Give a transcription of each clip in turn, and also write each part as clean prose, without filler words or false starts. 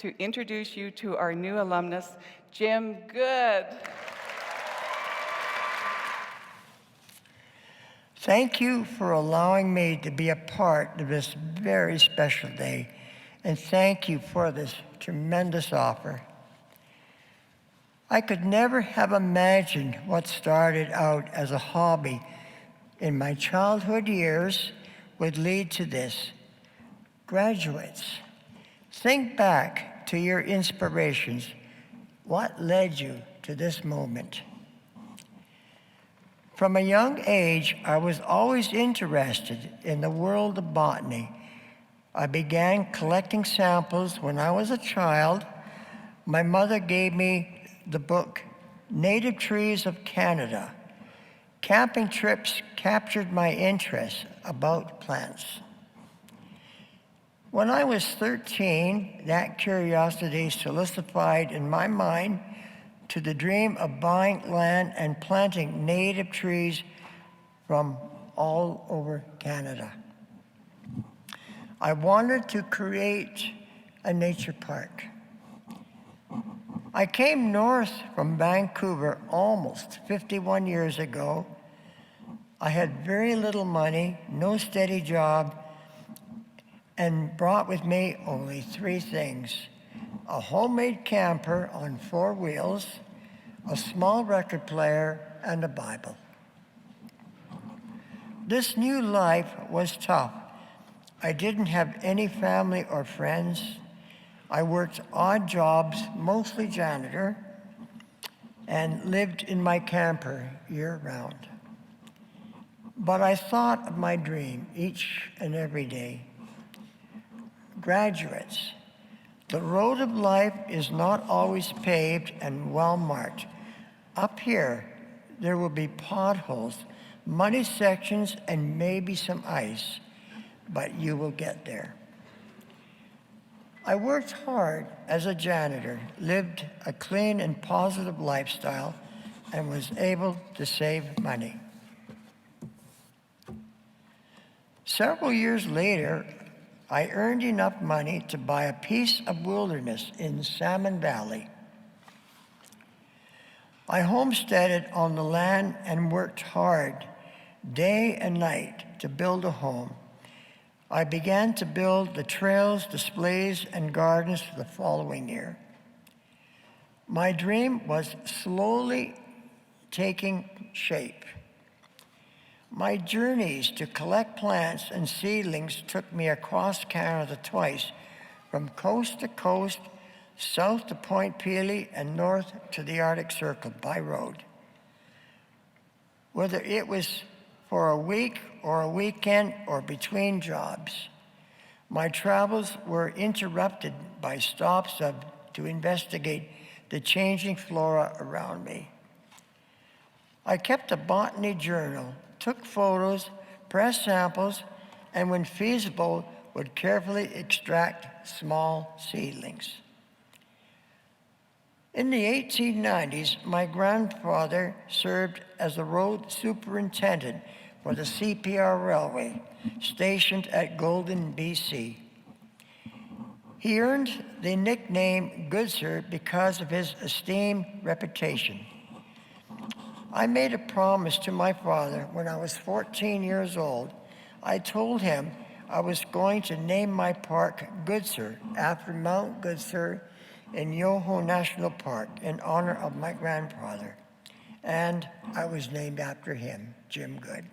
to introduce you to our new alumnus, Jim Good. Thank you for allowing me to be a part of this very special day, and thank you for this tremendous offer. I could never have imagined what started out as a hobby in my childhood years would lead to this. Graduates, think back to your inspirations. What led you to this moment? From a young age, I was always interested in the world of botany. I began collecting samples when I was a child. My mother gave me the book, Native Trees of Canada. Camping trips captured my interest about plants. When I was 13, that curiosity solidified in my mind to the dream of buying land and planting native trees from all over Canada. I wanted to create a nature park. I came north from Vancouver almost 51 years ago. I had very little money, no steady job, and brought with me only 3 things: a homemade camper on 4 wheels, a small record player, and a Bible. This new life was tough. I didn't have any family or friends. I worked odd jobs, mostly janitor, and lived in my camper year-round. But I thought of my dream each and every day. Graduates, the road of life is not always paved and well-marked. Up here, there will be potholes, muddy sections, and maybe some ice, but you will get there. I worked hard as a janitor, lived a clean and positive lifestyle, and was able to save money. Several years later, I earned enough money to buy a piece of wilderness in Salmon Valley. I homesteaded on the land and worked hard, day and night, to build a home. I began to build the trails, displays, and gardens the following year. My dream was slowly taking shape. My journeys to collect plants and seedlings took me across Canada twice, from coast to coast, south to Point Pelee, and north to the Arctic Circle by road. Whether it was for a week or a weekend or between jobs, my travels were interrupted by stops to investigate the changing flora around me. I kept a botany journal, took photos, pressed samples, and when feasible, would carefully extract small seedlings. In the 1890s, my grandfather served as the road superintendent for the CPR Railway, stationed at Golden, BC. He earned the nickname Goodsir because of his esteemed reputation. I made a promise to my father when I was 14 years old. I told him I was going to name my park Goodsir after Mount Goodsir in Yoho National Park in honor of my grandfather. And I was named after him, Jim Good.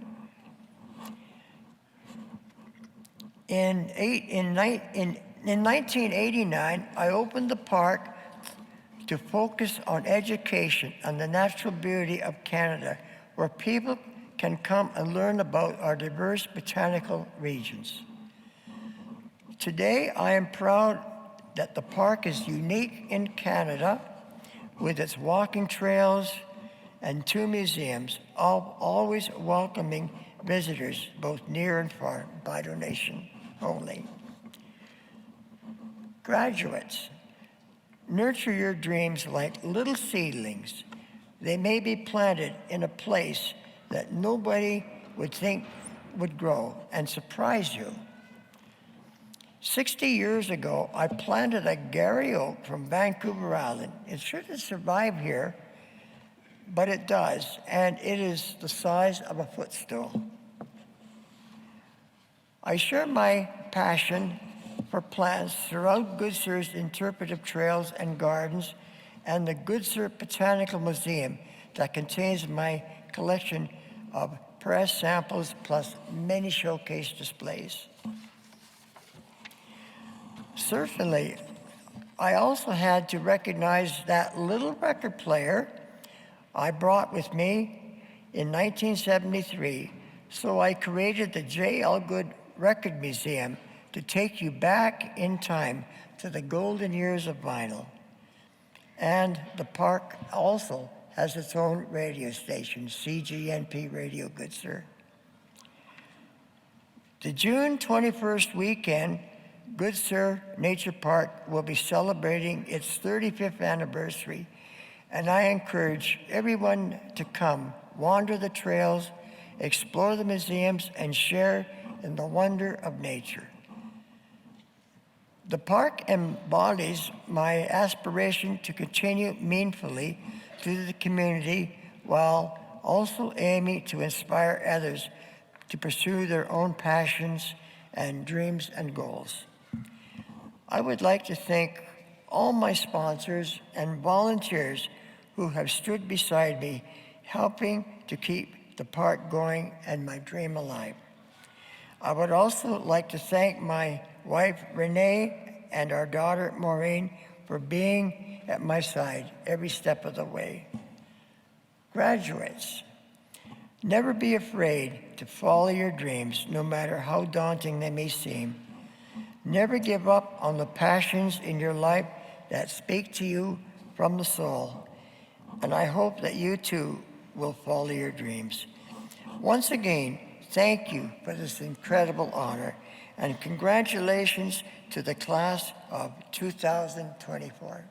In 1989, I opened the park to focus on education and the natural beauty of Canada, where people can come and learn about our diverse botanical regions. Today, I am proud that the park is unique in Canada with its walking trails and 2 museums, always welcoming visitors both near and far by donation only. Graduates, nurture your dreams like little seedlings. They may be planted in a place that nobody would think would grow and surprise you. 60 years ago, I planted a Gary oak from Vancouver Island. It shouldn't survive here, but it does, and it is the size of a footstool. I share my passion for plants throughout Goodsir's interpretive trails and gardens and the Goodsir Botanical Museum that contains my collection of press samples plus many showcase displays. Certainly, I also had to recognize that little record player I brought with me in 1973, so I created the J. Elgood Record Museum to take you back in time to the golden years of vinyl. And the park also has its own radio station, CGNP Radio Goodsir. The June 21st weekend, Goodsir Nature Park will be celebrating its 35th anniversary, and I encourage everyone to come, wander the trails, explore the museums, and share in the wonder of nature. The park embodies my aspiration to continue meaningfully to the community while also aiming to inspire others to pursue their own passions and dreams and goals. I would like to thank all my sponsors and volunteers who have stood beside me, helping to keep the park going and my dream alive. I would also like to thank my wife, Renee, and our daughter, Maureen, for being at my side every step of the way. Graduates, never be afraid to follow your dreams, no matter how daunting they may seem. Never give up on the passions in your life that speak to you from the soul. And I hope that you too will follow your dreams. Once again, thank you for this incredible honor, and congratulations to the class of 2024.